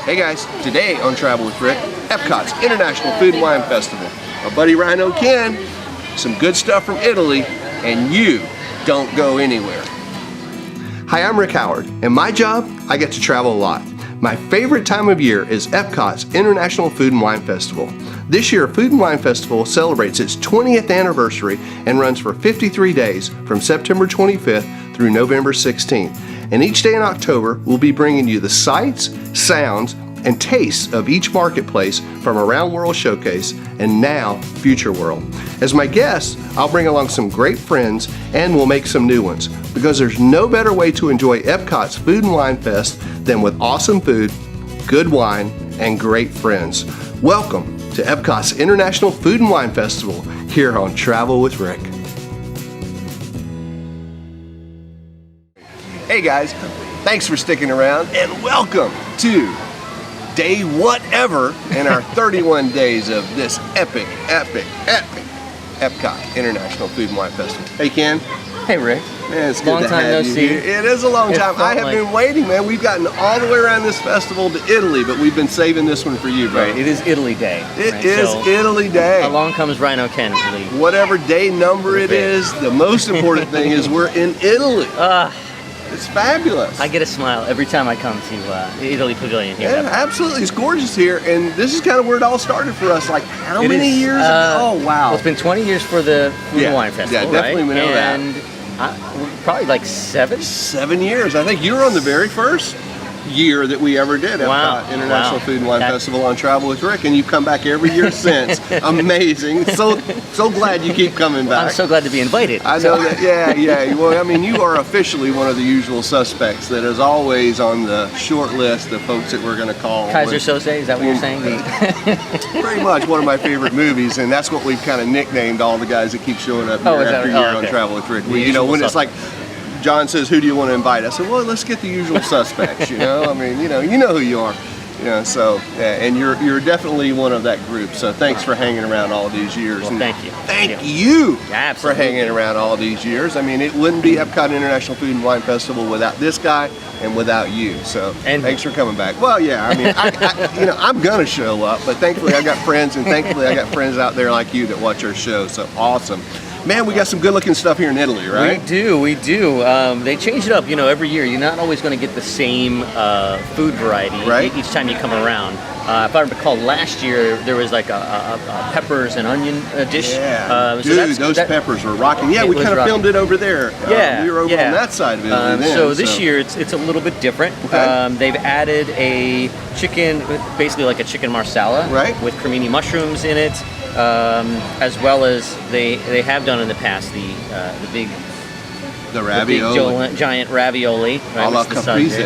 Hey guys, today on Travel with Rick, Epcot's International Food and Wine Festival. My buddy Rhino Ken, some good stuff from Italy, and you don't go anywhere. Hi, I'm Rick Howard, and my job, I get to travel a lot. My favorite time of year is Epcot's International Food and Wine Festival. This year, Food and Wine Festival celebrates its 20th anniversary and runs for 53 days from September 25th through November 16th. And each day in October, we'll be bringing you the sights, sounds, and tastes of each marketplace from Around World Showcase and now Future World. As my guests, I'll bring along some great friends and we'll make some new ones because there's no better way to enjoy Epcot's Food and Wine Fest than with awesome food, good wine, and great friends. Welcome to Epcot's International Food and Wine Festival here on Travel with Rick. Hey guys, thanks for sticking around and welcome to day whatever in our 31 days of this epic Epcot International Food and Wine Festival. Hey Ken. Hey Rick. Man, it's good to have you here. It is a long time. I have been waiting, man. We've gotten all the way around this festival to Italy, but we've been saving this one for you, bro. Right, it is Italy Day. It is Italy Day. Along comes Rhino Ken. Whatever day number it is, the most important thing is we're in Italy. It's fabulous. I get a smile every time I come to the Italy Pavilion here. Yeah, absolutely. It's gorgeous here, and this is kind of where it all started for us. Like, how many years ago? Oh, wow. Well, it's been 20 years for the Food and Wine Festival, yeah, definitely right? We know that. And probably like 7? 7 years. I think you were on the very first year that we ever did Epcot International Food and Wine Festival on Travel with Rick, and you've come back every year since. Amazing. So glad you keep coming back. I'm so glad to be invited. I know that. Yeah. Well, I mean, you are officially one of the usual suspects that is always on the short list of folks that we're going to call Kaiser Sose, is that what you're saying? Pretty much one of my favorite movies, and that's what we've kind of nicknamed all the guys that keep showing up year after year on Travel with Rick. You know, when it's like John says, who do you want to invite? I said, well, let's get the usual suspects, you know? I mean, you know who you are. You know, so, and you're definitely one of that group. So thanks for hanging around all these years. Well, thank you. Thank you for hanging around all these years. I mean, it wouldn't be Epcot International Food and Wine Festival without this guy and without you. So thanks for coming back. Well, yeah, I mean, I'm going to show up, but thankfully I got friends, and thankfully I got friends out there like you that watch our show. So awesome. Man, we got some good-looking stuff here in Italy, right? We do. They change it up, you know, every year. You're not always going to get the same food variety each time you come around. If I recall, last year there was like a peppers and onion dish. Yeah, dude, those peppers were rocking. Yeah, we kind of filmed it over there. We were over on that side of it. So this year it's a little bit different. Okay. They've added a chicken, basically like a chicken marsala, with cremini mushrooms in it. As well as they have done in the past the ravioli, giant ravioli, a la caprese.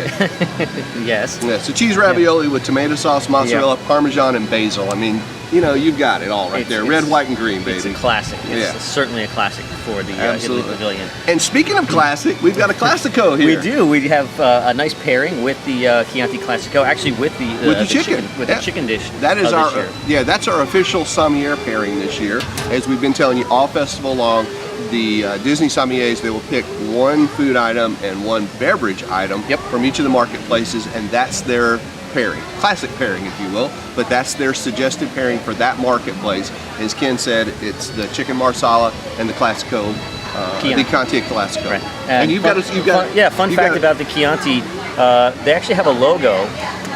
Yes. Yeah, so cheese ravioli with tomato sauce, mozzarella, parmesan, and basil. I mean, you know, you've got it all right there. Red, white, and green, baby. It's a classic. It's certainly a classic for the Italy Pavilion. And speaking of classic, we've got a Classico here. We do. We have a nice pairing with the Chianti Classico, actually with the chicken. With the chicken dish. That is that's our official sommelier pairing this year. As we've been telling you all festival long, the Disney sommeliers, they will pick one food item and one beverage item from each of the marketplaces, and that's their pairing, classic pairing, if you will, but that's their suggested pairing for that marketplace. As Ken said, it's the chicken marsala and the Classico, the Chianti Classico. Right. And fun fact about the Chianti, they actually have a logo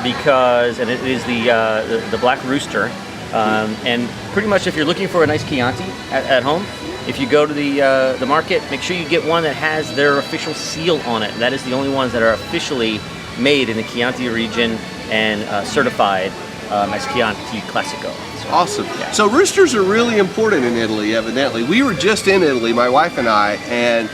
and it is the black rooster, and pretty much if you're looking for a nice Chianti at home, if you go to the market, make sure you get one that has their official seal on it. That is the only ones that are officially made in the Chianti region and certified as Chianti Classico. So, awesome. Yeah. So roosters are really important in Italy, evidently. We were just in Italy, my wife and I, and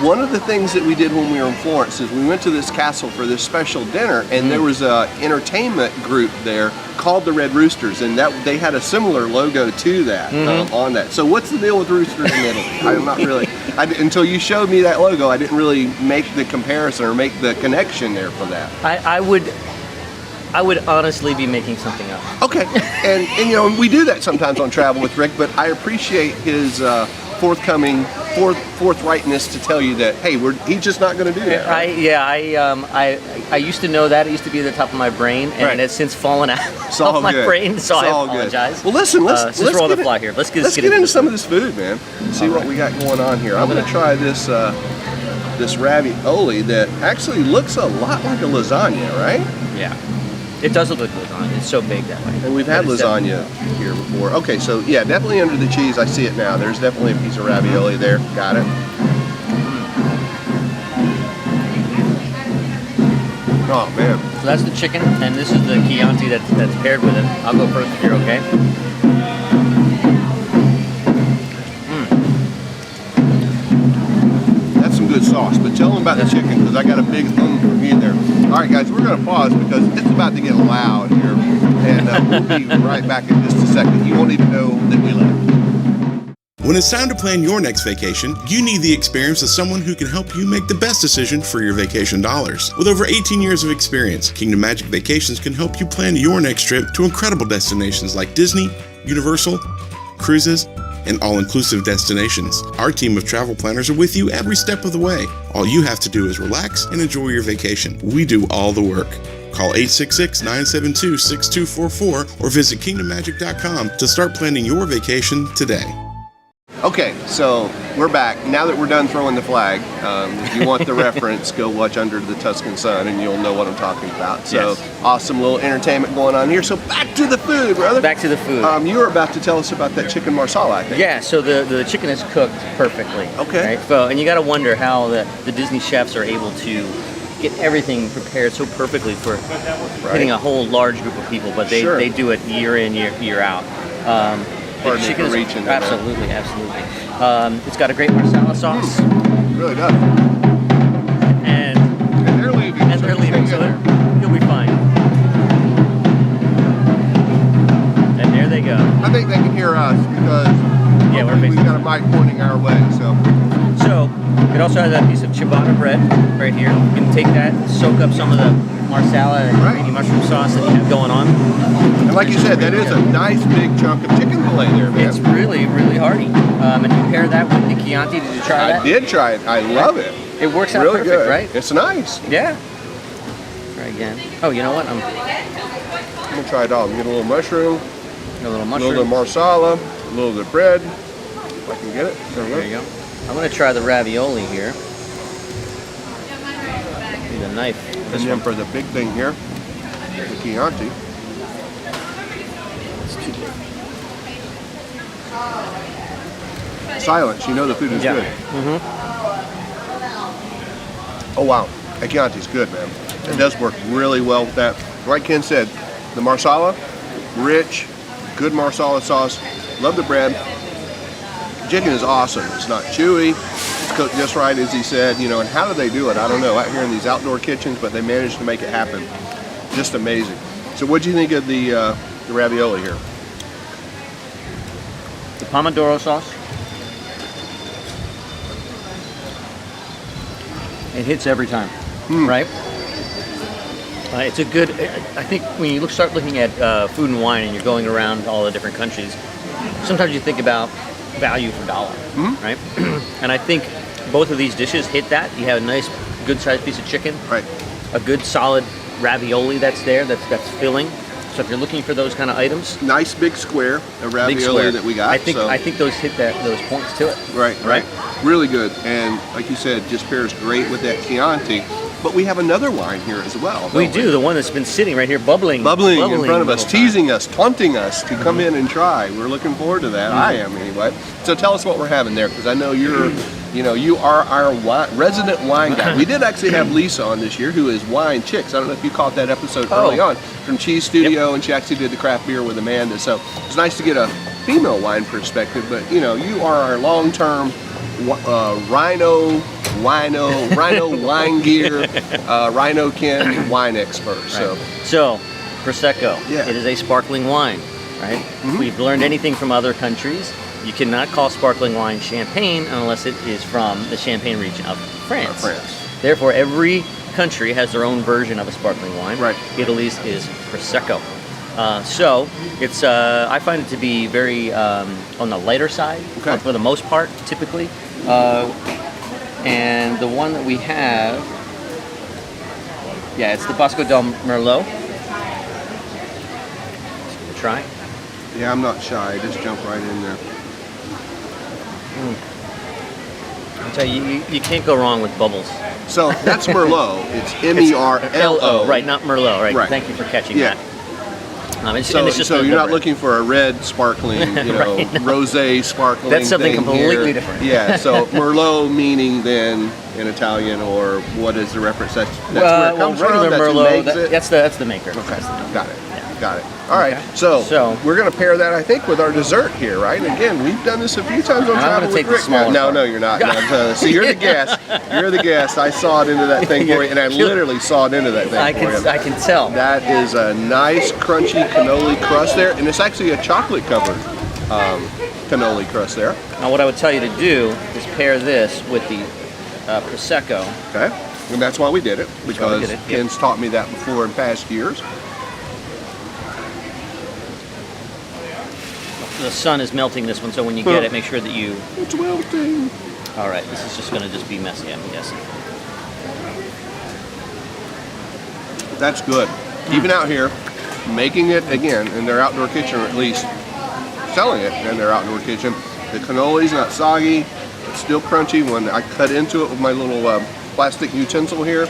one of the things that we did when we were in Florence is we went to this castle for this special dinner, and there was an entertainment group there called the Red Roosters, and they had a similar logo to that on that. So what's the deal with roosters in Italy? I'm not really, until you showed me that logo, I didn't really make the comparison or make the connection there for that. I would honestly be making something up. Okay, and you know, we do that sometimes on Travel with Rick, but I appreciate his forthcoming forthrightness to tell you that, hey, he's just not going to do that. Right? I used to know that. It used to be at the top of my brain, and it's since fallen out of my brain. So I apologize. Well, listen, let's roll the fly here. Let's get into some of this food, man. See what we got going on here. I'm going to try this this ravioli that actually looks a lot like a lasagna, right? Yeah. It does look like lasagna. It's so big that way. And we've had lasagna here before. Okay, so yeah, definitely under the cheese. I see it now. There's definitely a piece of ravioli there. Got it. Oh, man. So that's the chicken, and this is the Chianti that's paired with it. I'll go first if you're okay. That's some good sauce, but tell them about the chicken, because I got a big from you there. All right, guys, we're going to pause because it's about to get loud here, and we'll be right back in just a second. You won't even know that we left. When it's time to plan your next vacation, you need the experience of someone who can help you make the best decision for your vacation dollars. With over 18 years of experience, Kingdom Magic Vacations can help you plan your next trip to incredible destinations like Disney, Universal, cruises, and all-inclusive destinations. Our team of travel planners are with you every step of the way. All you have to do is relax and enjoy your vacation. We do all the work. Call 866-972-6244 or visit kingdommagic.com to start planning your vacation today. Okay, so we're back. Now that we're done throwing the flag, if you want the reference, go watch Under the Tuscan Sun and you'll know what I'm talking about. So awesome little entertainment going on here. So back to the food, brother. Back to the food. You were about to tell us about that chicken marsala, I think. Yeah, so the chicken is cooked perfectly. Okay. Right? So, and you got to wonder how the Disney chefs are able to get everything prepared so perfectly for hitting a whole large group of people, but they do it year in, year out. The chicken is absolutely. It's got a great marsala sauce. It really does. And they're leaving. So you'll be fine. And there they go. I think they can hear us because we've got a mic pointing our way. So it also has that piece of ciabatta bread right here. You can take that, soak up some of the marsala and creamy mushroom sauce that you have going on. And like you said, that is a nice big chunk of chicken fillet there, man. It's really, really hearty. And you pair that with the Chianti. Did you try that? I did try it. I love it. It works out really perfect, good. Right? It's nice. Yeah. Try again. Oh, you know what? I'm gonna try it all. I'm gonna get a little mushroom, a little bit of marsala, a little bit of bread. If I can get it. There you go. I'm gonna try the ravioli here. Need a knife. And then for the big thing here, the Chianti. Silence, you know the food is good. Oh wow, that Chianti's good, man. It does work really well with that. Like Ken said, the marsala, rich, good marsala sauce. Love the bread. Chicken is awesome. It's not chewy. It's cooked just right, as he said. You know, and how do they do it? I don't know. Out here in these outdoor kitchens, but they managed to make it happen. Just amazing. So, what do you think of the ravioli here? The pomodoro sauce. It hits every time, right? It's a good. I think when you start looking at food and wine, and you're going around all the different countries, sometimes you think about value for dollar, right? And I think both of these dishes hit that. You have a nice, good-sized piece of chicken, right? A good, solid ravioli that's there, that's filling. So if you're looking for those kind of items, nice big square of ravioli that we got. I think those hit those points to it. Right. Really good, and like you said, just pairs great with that Chianti. But we have another wine here as well. We do, the one that's been sitting right here, bubbling in front of us, teasing us, taunting us to come in and try. We're looking forward to that. I am anyway. So tell us what we're having there, because I know you are our resident wine guy. We did actually have Lisa on this year, who is Wine Chicks. I don't know if you caught that episode early on from Cheese Studio, and she actually did the craft beer with Amanda. So it's nice to get a female wine perspective. But you are our long-term Rhino wine gear, Rhino Ken wine expert. So Prosecco, it is a sparkling wine, right? If we've learned anything from other countries, you cannot call sparkling wine champagne unless it is from the Champagne region of France. Therefore, every country has their own version of a sparkling wine. Right. Italy's is Prosecco. So it's I find it to be very on the lighter side for the most part, typically. And the one that we have, yeah, it's the Bosco del Merlot. Let's give it a try. Yeah, I'm not shy. Just jump right in there. I tell you, you can't go wrong with bubbles. So that's Merlot. It's M-E-R-L-O. Right, not Merlot. Right. Right. Thank you for catching Yeah. that. So you're not looking for a red sparkling, Right, no. rosé sparkling. That's something thing completely here. different. Yeah. So Merlot meaning then in Italian, or what is the reference? That's where it comes regular from. That's who Merlot. makes it? That's the maker. Okay. That's the maker. Got it. Yeah. Got it. All right. Okay. So we're going to pair that, I think, with our dessert here, right? And again, we've done this a few times on I'm Travel gonna with take the Rick. smaller No, part. no, you're not. No, so you're the guest. You're the guest. I saw it into that thing for you, and I literally saw it into that thing for you. I can tell. That is a nice crunchy cannoli crust there, and it's actually a chocolate covered cannoli crust there. Now, what I would tell you to do is pair this with the Prosecco. Okay, and that's why we did it, because Yep. Ken's taught me that before in past years. The sun is melting this one, so when you get it, make sure that you... It's wilting. All right, this is just going to just be messy, I'm guessing. That's good. Even out here, making it again in their outdoor kitchen, or at least selling it in their outdoor kitchen. The cannoli's not soggy. It's still crunchy. When I cut into it with my little plastic utensil here,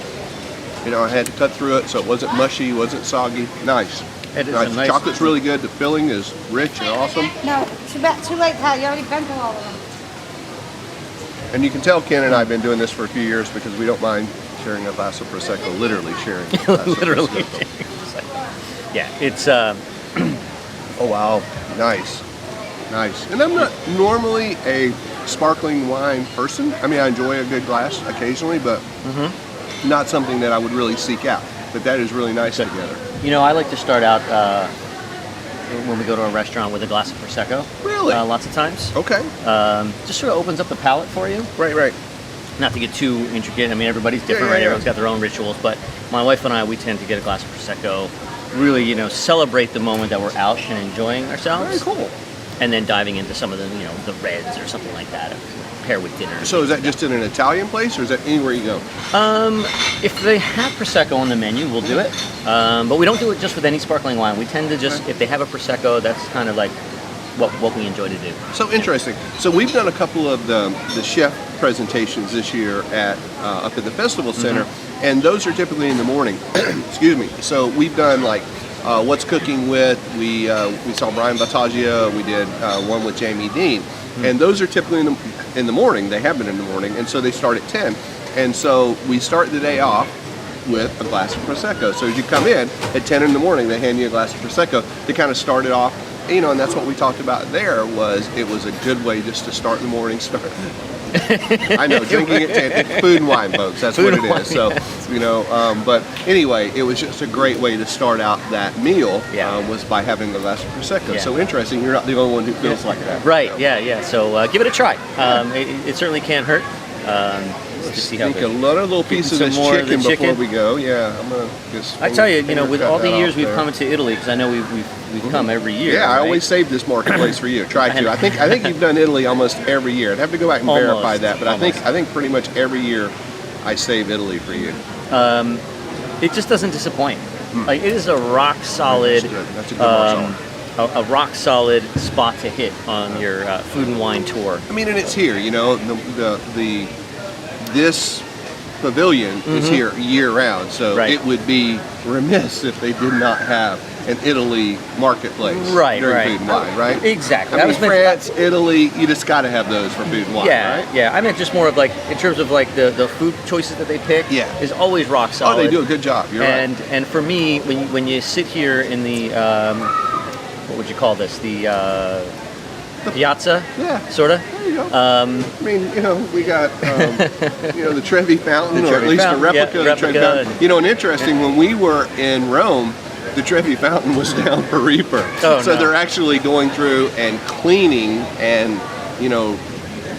I had to cut through it so it wasn't mushy, wasn't soggy. Nice. It is Nice. a nice... Chocolate's really good. The filling is rich and awesome. No, it's about too late, Hal. You already been through all of them. And you can tell Ken and I have been doing this for a few years because we don't mind sharing a glass of Prosecco, literally sharing a glass Literally. of Prosecco. Yeah, it's... Oh, wow. Nice. Nice. And I'm not normally a sparkling wine person. I mean, I enjoy a good glass occasionally, but not something that I would really seek out. But that is really nice together. I like to start out when we go to a restaurant with a glass of Prosecco. Really? Lots of times. Okay. Just sort of opens up the palate for you. Right. Not to get too intricate. I mean, everybody's different, Yeah. right? Everyone's got their own rituals. But my wife and I, we tend to get a glass of Prosecco, really, celebrate the moment that we're out and enjoying ourselves. Very cool. And then diving into some of the, the reds or something like that, pair with dinner. So is that just in an Italian place, or is that anywhere you go? If they have Prosecco on the menu, we'll do it. But we don't do it just with any sparkling wine. We tend to just, if they have a Prosecco, that's kind of like what we enjoy to do. So interesting. So we've done a couple of the chef presentations this year at up at the Festival Center, and those are typically in the morning. Excuse me. So we've done like What's Cooking With. We saw Brian Battaglia. We did one with Jamie Dean, and those are typically in the morning. They have been in the morning, and so they start at 10. And so we start the day off with a glass of Prosecco. So as you come in at 10 in the morning, they hand you a glass of Prosecco to kind of start it off. And that's what we talked about there, was it was a good way just to start the morning. I know, drinking at 10, it's food and wine, folks, that's what it is. So, but anyway, it was just a great way to start out that meal, was by having a glass of Prosecco. Yeah. So interesting, you're not the only one who feels like that. Right, yeah. So give it a try. It certainly can't hurt. Just see how Sneak a little piece of this chicken before we go. Yeah, I'm gonna just. I tell you, with all the years we've come into Italy, because I know we've come every year. Yeah, right? I always save this marketplace for you. Try to. I think you've done Italy almost every year. I'd have to go back and verify that, but I think pretty much every year I save Italy for you. It just doesn't disappoint. Like, it is a rock solid. That's a good mark. A rock solid spot to hit on your food and wine tour. I mean, and it's here. This pavilion is here year round, so it would be remiss if they did not have an Italy marketplace during food and wine, right? Exactly. I mean, France, Italy, you just got to have those for food and wine, right? Yeah. I meant just more of like, in terms of like the food choices that they pick, is always rock solid. Oh, they do a good job. You're right. And for me, when you sit here in the what would you call this? The piazza, sort of. There you go. I mean, we got, the Trevi Fountain, or at least a replica of the Trevi Fountain. And interesting, when we were in Rome, the Trevi Fountain was down for refurb. So they're actually going through and cleaning and,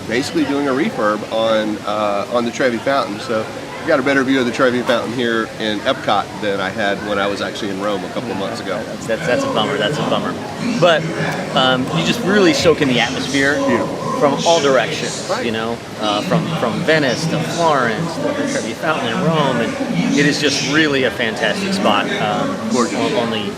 basically doing a refurb on the Trevi Fountain. So got a better view of the Trevi Fountain here in Epcot than I had when I was actually in Rome a couple of months ago. That's a bummer. That's a bummer. But you just really soak in the atmosphere from all directions. Right. You know, from Venice to Florence to the Trevi Fountain in Rome, and it is just really a fantastic spot. Gorgeous. On the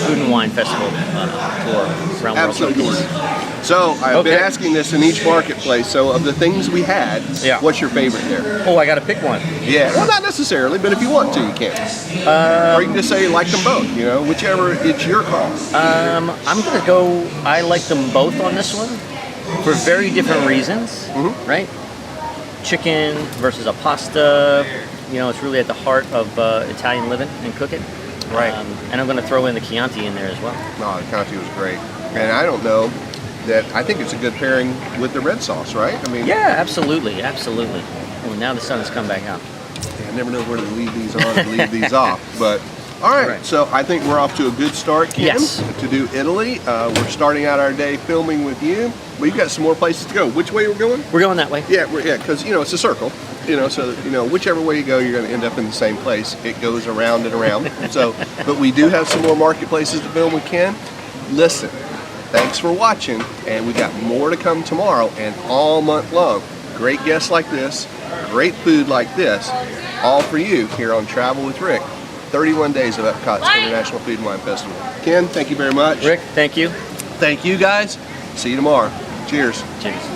Food and Wine Festival tour around Absolutely World gorgeous. Showcase. So I've been Okay. asking this in each marketplace. So of the things we had, Yeah. what's your favorite there? Oh, I got to pick one. Yeah, well, not necessarily, but if you want to, you can. Or you can just say you like them both. You know, whichever. It's your call. I'm gonna go. I like them both on this one for very different reasons, right? Chicken versus a pasta. You know, it's really at the heart of Italian living and cooking. Right. And I'm gonna throw in the Chianti in there as well. No, the Conti was great, and I don't know that I think it's a good pairing with the red sauce, right? I mean, Yeah, absolutely, absolutely. Well, now the sun has come back out. I never know where to leave these on and leave these off, but. All right, so I think we're off to a good start, Kim, Yes. to do Italy. We're starting out our day filming with you, but you've got some more places to go. Which way we're going? We're going that way. Yeah, because it's a circle. So whichever way you go, you're going to end up in the same place. It goes around and around. So, but we do have some more marketplaces to film with Ken. Listen, thanks for watching, and we got more to come tomorrow and all month long. Great guests like this, great food like this, all for you here on Travel with Rick. 31 days of Epcot's International Food and Wine Festival. Ken, thank you very much. Rick, thank you. Thank you guys. See you tomorrow. Cheers. Cheers.